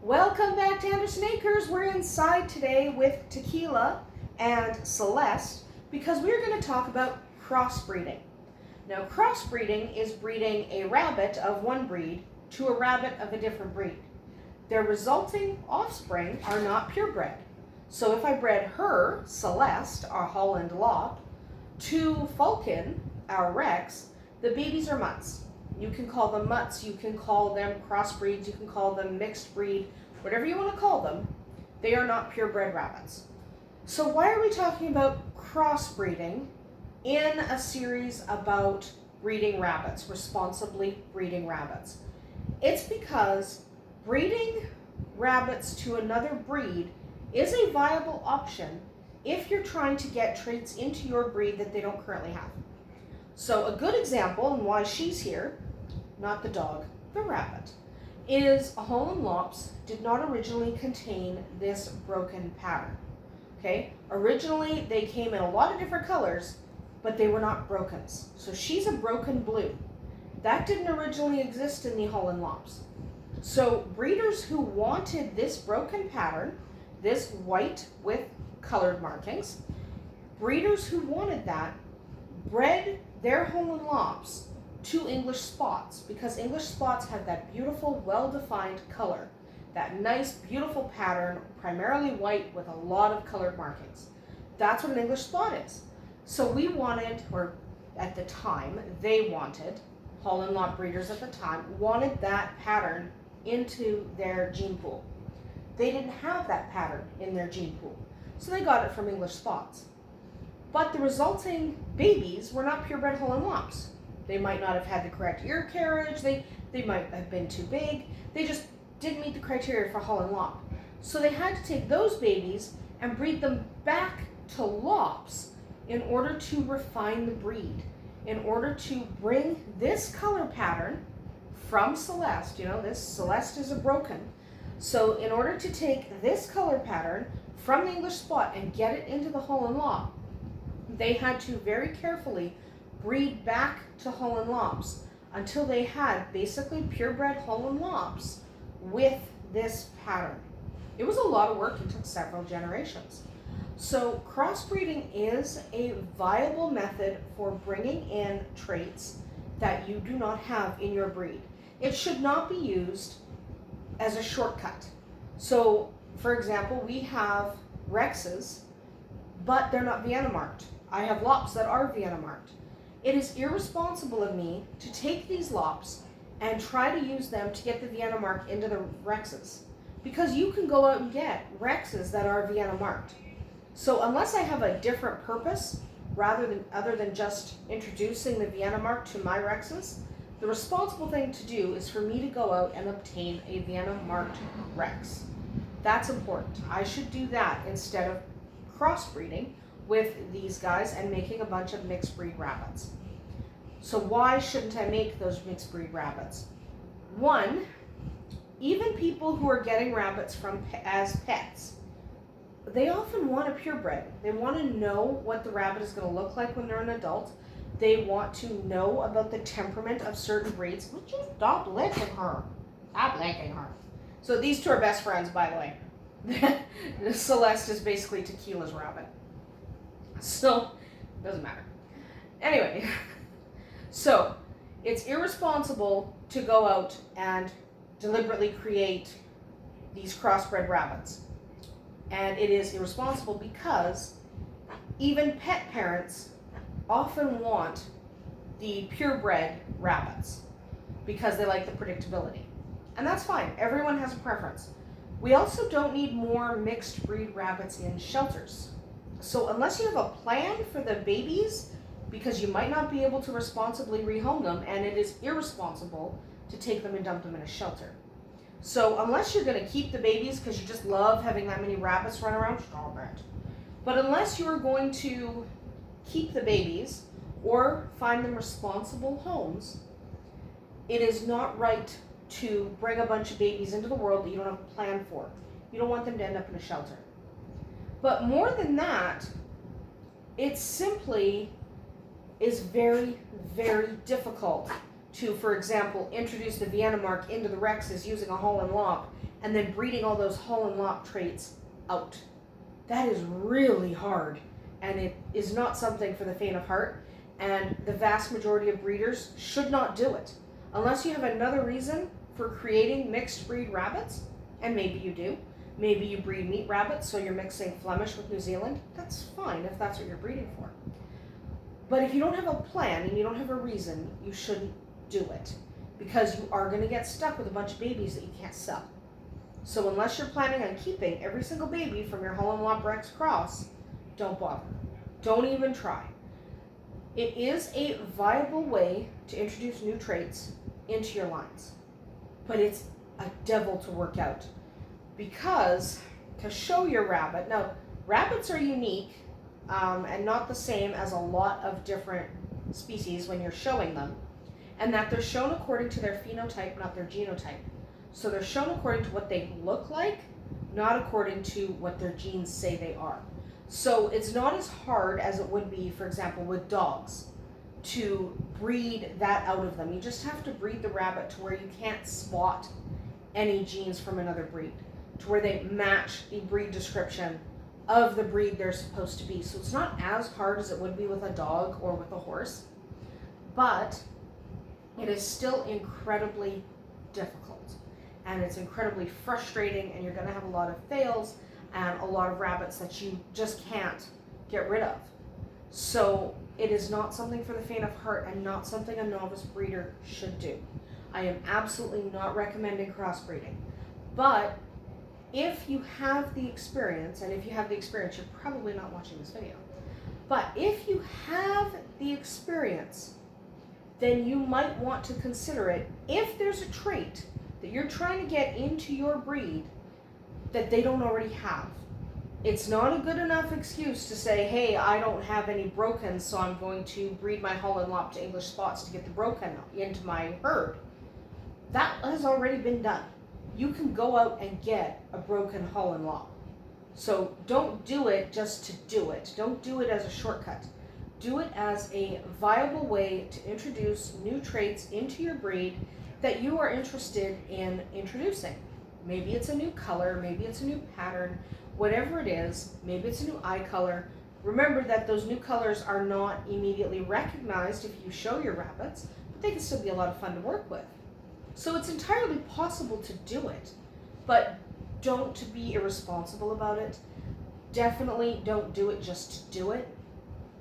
Welcome back to Andersen Acres. We're inside today with Tequila and Celeste because we're going to talk about crossbreeding. Now, crossbreeding is breeding a rabbit of one breed to a rabbit of a different breed. Their resulting offspring are not purebred. So if I bred her, Celeste, our Holland Lop, to Falcon, our Rex, the babies are mutts. You can call them mutts, you can call them crossbreeds, you can call them mixed breed, whatever you want to call them. They are not purebred rabbits. So why are we talking about crossbreeding in a series about breeding rabbits, responsibly breeding rabbits? It's because breeding rabbits to another breed is a viable option if you're trying to get traits into your breed that they don't currently have. So a good example, and why she's here, not the dog, the rabbit, is Holland Lops did not originally contain this broken pattern. Okay, originally they came in a lot of different colors, but they were not brokens. So she's a broken blue. That didn't originally exist in the Holland Lops. So breeders who wanted this broken pattern, this white with colored markings, breeders who wanted that bred their Holland Lops to English spots, because English spots have that beautiful, well-defined color, that nice, beautiful pattern, primarily white with a lot of colored markings. That's what an English spot is. So we wanted, or at the time, they wanted, Holland Lop breeders at the time, wanted that pattern into their gene pool. They didn't have that pattern in their gene pool, so they got it from English spots. But the resulting babies were not purebred Holland Lops. They might not have had the correct ear carriage, they might have been too big, they just didn't meet the criteria for Holland Lop. So they had to take those babies and breed them back to Lops in order to refine the breed, in order to bring this color pattern from Celeste. You know, this Celeste is a broken. So in order to take this color pattern from the English spot and get it into the Holland Lop, they had to very carefully breed back to Holland Lops until they had basically purebred Holland Lops with this pattern. It was a lot of work and took several generations. So crossbreeding is a viable method for bringing in traits that you do not have in your breed. It should not be used as a shortcut. So for example, we have Rexes, but they're not Vienna marked. I have Lops that are Vienna marked. It is irresponsible of me to take these Lops and try to use them to get the Vienna mark into the Rexes, because you can go out and get Rexes that are Vienna marked. So unless I have a different purpose other than just introducing the Vienna mark to my Rexes, the responsible thing to do is for me to go out and obtain a Vienna marked Rex. That's important. I should do that instead of crossbreeding with these guys and making a bunch of mixed breed rabbits. So why shouldn't I make those mixed breed rabbits? One, even people who are getting rabbits as pets, they often want a purebred. They want to know what the rabbit is going to look like when they're an adult. They want to know about the temperament of certain breeds. Would you stop licking her? Stop licking her. So these two are best friends, by the way. Celeste is basically Tequila's rabbit. So, doesn't matter. Anyway, so it's irresponsible to go out and deliberately create these crossbred rabbits. And it is irresponsible because even pet parents often want the purebred rabbits because they like the predictability. And that's fine. Everyone has a preference. We also don't need more mixed breed rabbits in shelters. So unless you have a plan for the babies, because you might not be able to responsibly rehome them, and it is irresponsible to take them and dump them in a shelter. So unless you're going to keep the babies because you just love having that many rabbits run around, stop it. But unless you're going to keep the babies or find them responsible homes, it is not right to bring a bunch of babies into the world that you don't have a plan for. You don't want them to end up in a shelter. But more than that, it simply is very, very difficult to, for example, introduce the Vienna mark into the Rexes using a Holland Lop and then breeding all those Holland Lop traits out. That is really hard, and it is not something for the faint of heart, and the vast majority of breeders should not do it. Unless you have another reason for creating mixed breed rabbits, and maybe you do. Maybe you breed meat rabbits, so you're mixing Flemish with New Zealand. That's fine if that's what you're breeding for. But if you don't have a plan and you don't have a reason, you shouldn't do it, because you are going to get stuck with a bunch of babies that you can't sell. So unless you're planning on keeping every single baby from your Holland Lop Rex cross, don't bother. Don't even try. It is a viable way to introduce new traits into your lines, but it's a devil to work out, because to show your rabbit, now rabbits are unique and not the same as a lot of different species when you're showing them, and that they're shown according to their phenotype, not their genotype. So they're shown according to what they look like, not according to what their genes say they are. So it's not as hard as it would be, for example, with dogs, to breed that out of them. You just have to breed the rabbit to where you can't spot any genes from another breed, to where they match the breed description of the breed they're supposed to be. So it's not as hard as it would be with a dog or with a horse, but it is still incredibly difficult, and it's incredibly frustrating, and you're going to have a lot of fails and a lot of rabbits that you just can't get rid of. So it is not something for the faint of heart, and not something a novice breeder should do. I am absolutely not recommending crossbreeding, but if you have the experience, and if you have the experience, you're probably not watching this video, but if you have the experience, then you might want to consider it if there's a trait that you're trying to get into your breed that they don't already have. It's not a good enough excuse to say, hey, I don't have any broken, so I'm going to breed my Holland Lop to English spots to get the broken into my herd. That has already been done. You can go out and get a broken Holland Lop. So don't do it just to do it. Don't do it as a shortcut. Do it as a viable way to introduce new traits into your breed that you are interested in introducing. Maybe it's a new color, maybe it's a new pattern, whatever it is, maybe it's a new eye color. Remember that those new colors are not immediately recognized if you show your rabbits, but they can still be a lot of fun to work with. So it's entirely possible to do it, but don't be irresponsible about it. Definitely don't do it just to do it.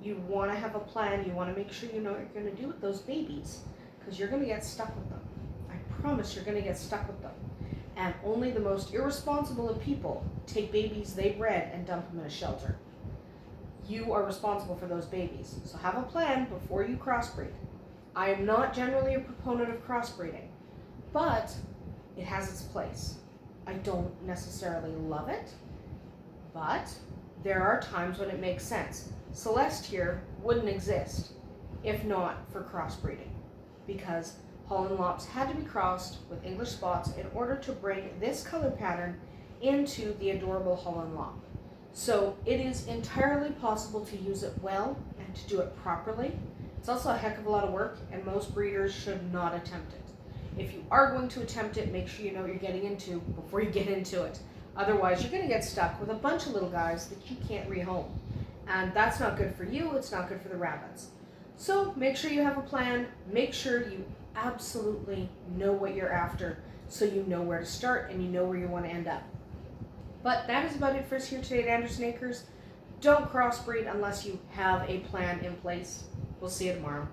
You want to have a plan. You want to make sure you know what you're going to do with those babies, because you're going to get stuck with them. I promise you're going to get stuck with them. And only the most irresponsible of people take babies they bred and dump them in a shelter. You are responsible for those babies. So have a plan before you crossbreed. I am not generally a proponent of crossbreeding, but it has its place. I don't necessarily love it, but there are times when it makes sense. Celeste here wouldn't exist if not for crossbreeding, because Holland Lops had to be crossed with English spots in order to bring this color pattern into the adorable Holland Lop. So it is entirely possible to use it well and to do it properly. It's also a heck of a lot of work, and most breeders should not attempt it. If you are going to attempt it, make sure you know what you're getting into before you get into it. Otherwise, you're going to get stuck with a bunch of little guys that you can't rehome. And that's not good for you, it's not good for the rabbits. So make sure you have a plan, make sure you absolutely know what you're after, so you know where to start and you know where you want to end up. But that is about it for us here today at Andersen Acres. Don't crossbreed unless you have a plan in place. We'll see you tomorrow.